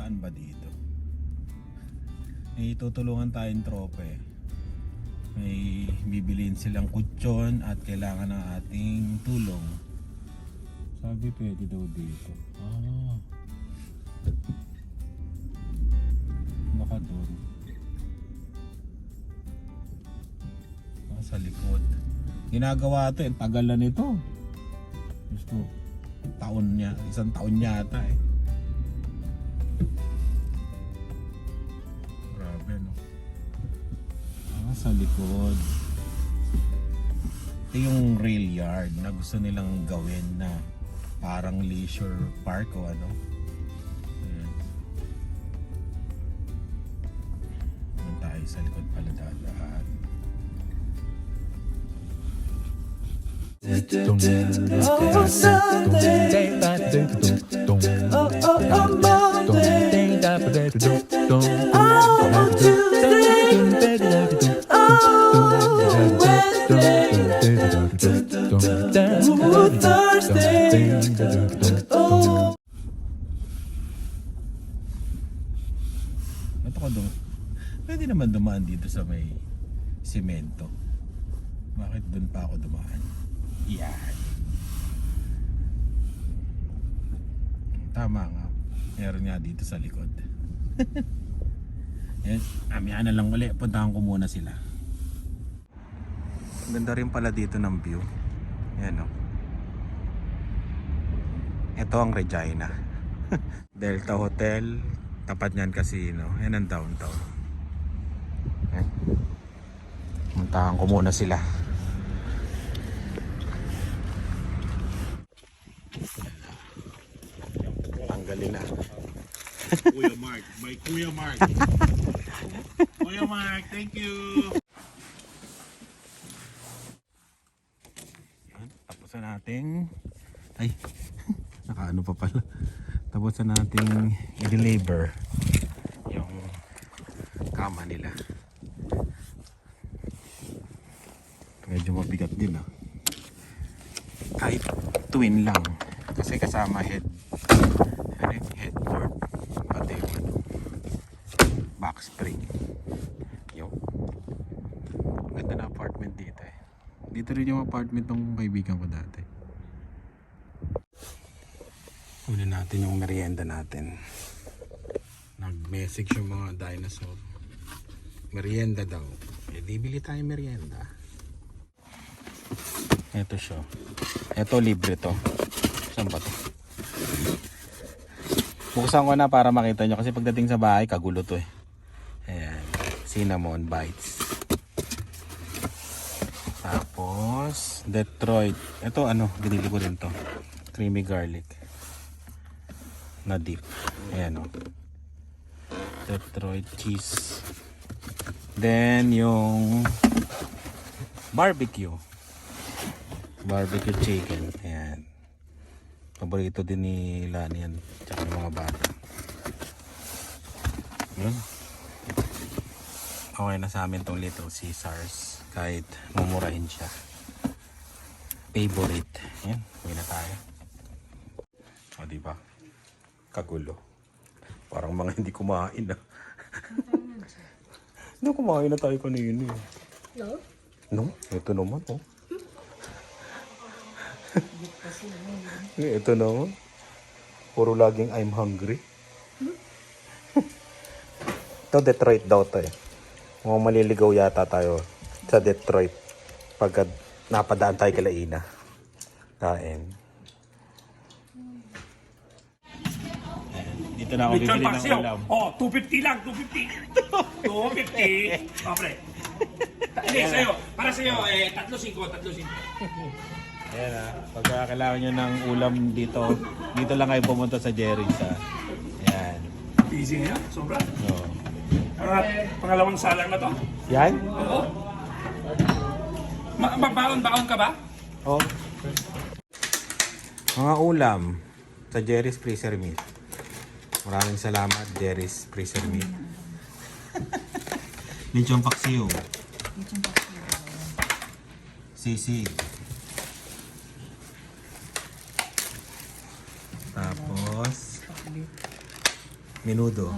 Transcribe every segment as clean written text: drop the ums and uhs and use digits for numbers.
daan ba dito? May tutulungan tayong tropa eh. May bibiliin silang kutsyon at kailangan ng ating tulong. Sabi pwede daw dito. Baka doon. Baka sa likod. Ginagawa ito, tagal na nito. Gusto, isang taon yata eh. Grabe no. Sa likod. Ito yung rail yard na gusto nilang gawin na parang leisure park o ano. Ayan. Doon tayo sa likod pala dadaan. Oh, Sunday. Oh, Monday. Oh, Tuesday. Oh, Thursday. Oh. Ito ko doon. Pwede naman dumaan dito sa may semento. Bakit doon pa ako dumaan? Yan. Tama nga. Meron nga dito sa likod. Yes, amihan na lang ulit. Puntahan ko muna sila. Ganda rin pala dito ng view. Yan o. Ito ang Regina. Delta Hotel. Tapat niyan casino. Yan ang downtown. Okay. Puntahan ko muna sila. Tanggalin na. Kuya Mark, my Kuya Mark. Kuya Mark, thank you. Yan, tapos na nating nakaano pa pala. Tapos na nating i-deliver yung kama nila. Medyo mabigat din kahit twin lang kasi kasama headboard pati back spring. Yo, ganda na apartment dito eh. Dito rin yung apartment ng kaibigan ko dati. Una natin yung merienda natin. Nag-message yung mga dinosaur. Merienda daw. Di bili tayo merienda. Ito siya. Ito libre to. Saan ba to? Buksan ko na para makita nyo kasi pagdating sa bahay kagulo to eh. Ayan. Cinnamon bites. Tapos Detroit. Ito binili ko rin to. Creamy garlic na dip. Ayan o. Detroit cheese. Then yung barbecue chicken. Ayan. Paborito din ni Lani yan. Tsaka ng mga bata. Yun. Okay na sa amin tong Little Caesars. Kahit mumurahin siya. Favorite. Ayan. Uwi na tayo. O diba? Kagulo. Parang mga hindi kumain na. Hindi kumain na tayo kanina eh. No? No? Ito naman oh. Ito naman. Puro laging I'm hungry. Ito Detroit daw to eh. Mukhang maliligaw yata tayo sa Detroit pagka napadaan tayo kila Ina. Kain. Dito na ako bibili ng ulam. Oh, 250 lang, 250. 250. Oh, pre. Hindi, sa'yo. Para sa'yo, 3-5. Ayan pagka kailangan nyo ng ulam dito lang kayo pumunta sa Jerry's Ayan. Easy na yan, sobra. So, Pangalawang salang na to. yan? Oo. Magbaon-baon ka ba? Oh. Mga ulam sa Jerry's Freezer Meat. Maraming salamat Jerry's Freezer Meat. Lechon paksiw. Sisig. Tapos Minudo.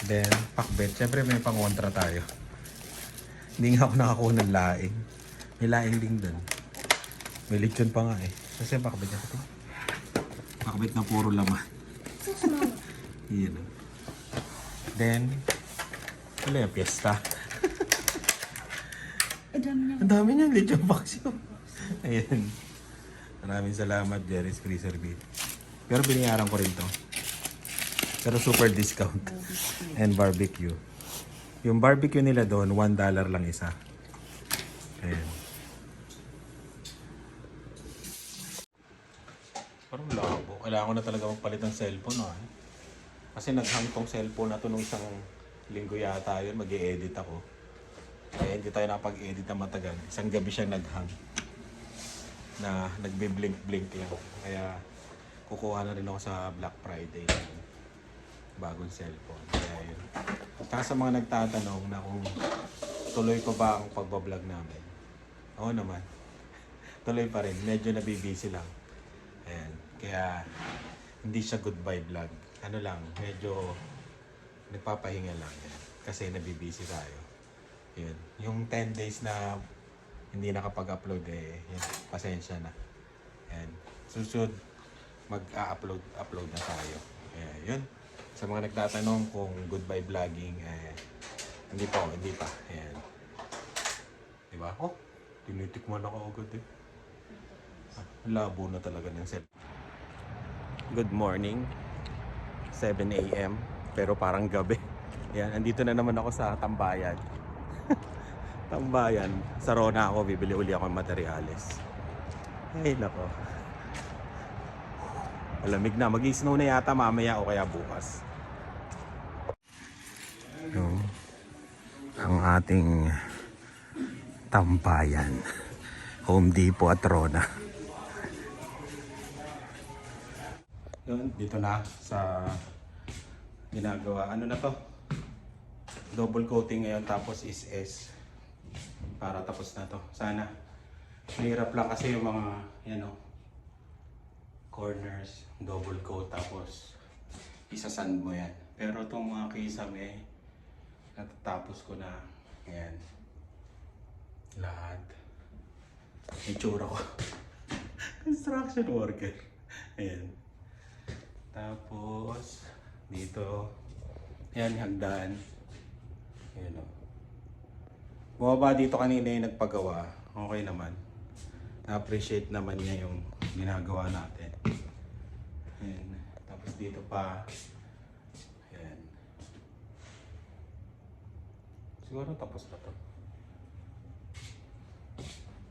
Then, pakbet. Siyempre may pangontra tayo. Hindi nga ako nakakuha ng laing. May laing din dun. May lechon pa nga eh. Kasi pakbet niya ito. Pakbet na puro laman. Yun. Then, wala yung piyesta. Ang dami niyan, lechon paksiw. Ayan. Maraming salamat, Jerry's Freezer Beat. Pero binayaran ko rin to. Pero super discount. And barbecue. Yung barbecue nila doon, $1 lang isa. Ayan. Parang labo. Kailangan ko na talaga magpalit ng cellphone. Ah. Kasi naghang tong cellphone na to nung isang linggo yata yun. Mag-i-edit ako. Kaya hindi tayo nakapag-edit na matagal. Isang gabi siya naghang. Na nagbe-blink-blink yan. Kaya kukuha na rin ako sa Black Friday. Bagong cellphone. Kaya yun. Tsaka sa mga nagtatanong na kung tuloy pa ba ang pagbablog namin. Oo naman. Tuloy pa rin. Medyo nabibisi lang. Ayan. Kaya hindi siya goodbye vlog. Ano lang, medyo nagpapahinga lang. Yan. Kasi nabibisi tayo. Yun. Yung 10 days na hindi nakapag-upload eh, yan, pasensya na. Yan. Susunod, mag-upload na tayo. Yun. Sa mga nagtatanong kung goodbye vlogging, hindi pa. Ayan. Diba? Oh, tinitikman ako agad eh. Labo na talaga ng set. Good morning. 7 a.m. Pero parang gabi. Ayan, andito na naman ako sa Tambayan. Tambayan. Sa Rona ako, bibili uli ako ng materyales. Ay, nako. Malamig na. Mag-i-snow na yata mamaya o kaya bukas. Yung, ang ating Tambayan. Home Depot at Rona. Yun, dito na sa ginagawa. Ano na to? Double coating ngayon tapos is S. Para tapos na to. Sana. Mahirap lang kasi yung mga, yan o, corners, double coat tapos isasand mo yan. Pero itong mga kisame, natatapos ko na. Yan. Lahat. Itsura ko. Construction worker. Ayan. Tapos, dito. Yan, hagdan. Ayan o. Bumaba dito kanina yung nagpagawa. Okay naman. Na-appreciate naman niya yung ginagawa natin. Ayan. Tapos dito pa. Ayan. Siguro tapos na to.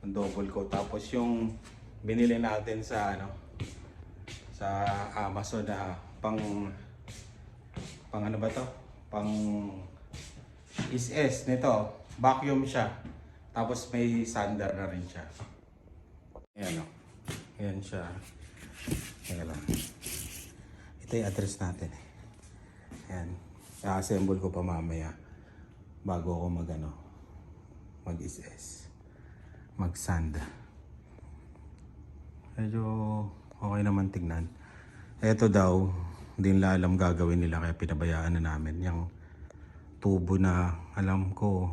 Ang double coat. Tapos yung binili natin sa sa Amazon na pang ano ba to? Pang is nito. Vacuum siya. Tapos may sander na rin siya. Ayan o. Ayan siya. Ayan lang. Ito yung address natin. Ayan. I-assemble ko pa mamaya. Bago ako mag-is. Mag-sand. Medyo okay naman tignan. Ito daw, hindi nila alam gagawin nila kaya pinabayaan na namin. Yung tubo na alam ko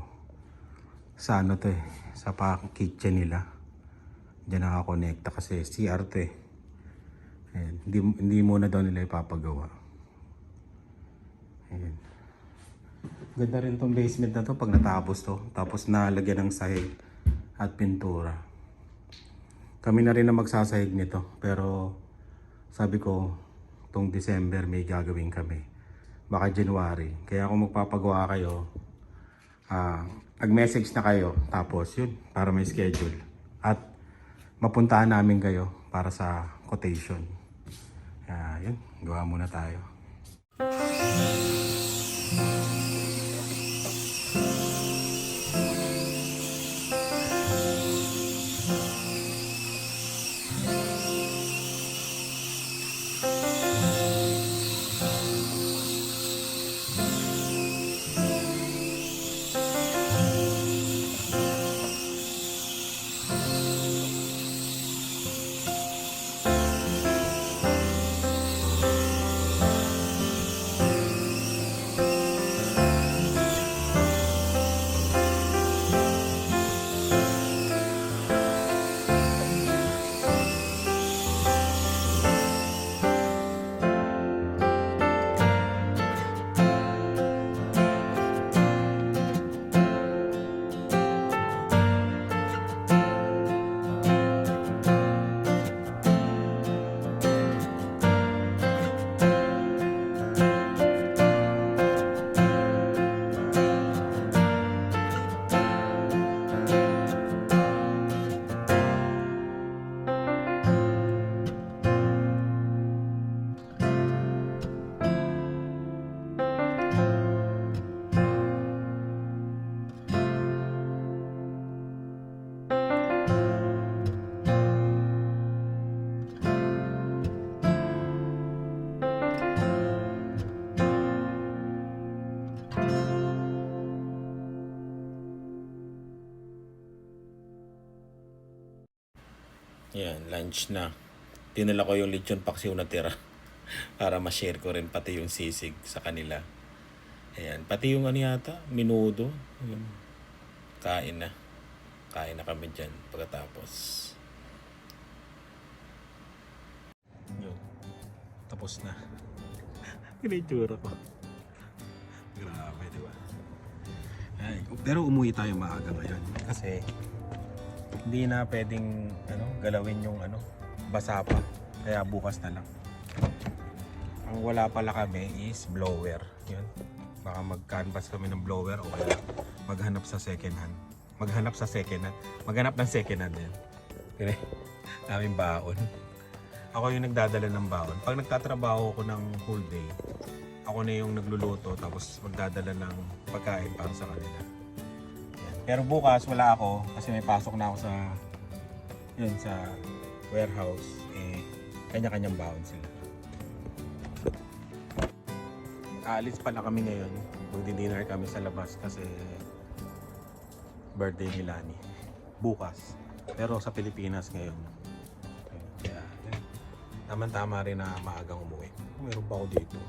sa ano to eh, sa kitchen nila. Diyan nakakonekta kasi CR to eh. Ayan. Hindi muna daw nila ipapagawa. Ayan. Ganda rin tong basement na to pag natapos to. Tapos nalagyan ng sahig at pintura. Kami na rin na magsasahig nito. Pero sabi ko, tong December may gagawin kami. Baka January. Kaya kung magpapagawa kayo, mag-message na kayo. Tapos yun, para may schedule. At mapuntahan namin kayo para sa quotation. Yun, gawa muna tayo. Yan, lunch na. Tinala ko yung lechon paksiw na tira para ma-share ko rin pati yung sisig sa kanila. Ayan, pati yung ano yata, minudo. Yun. Kain na. Kain na kami dyan pagkatapos. Yun. Tapos na. Pinitsura ko. Grabe, di ba? Ay, pero umuwi tayo maaga ngayon kasi hindi na pwedeng galawin yung basa pa. Kaya bukas na lang. Ang wala pala kami is blower. Yun. Baka mag-canvas kami ng blower o kaya maghanap sa second hand. Maghanap ng second hand yan. Okay. Daming baon. Ako yung nagdadala ng baon. Pag nagtatrabaho ako ng whole day, ako na yung nagluluto tapos magdadala ng pagkain para sa kanila. Yan. Pero bukas wala ako kasi may pasok na ako sa warehouse. Kanya-kanyang baon sila. Aalis pala kami ngayon. Magdi-dinner kami sa labas kasi birthday ni Lani. Bukas. Pero sa Pilipinas ngayon. Kaya, tama-tama rin na maagang umuwi. Meron pa ako dito.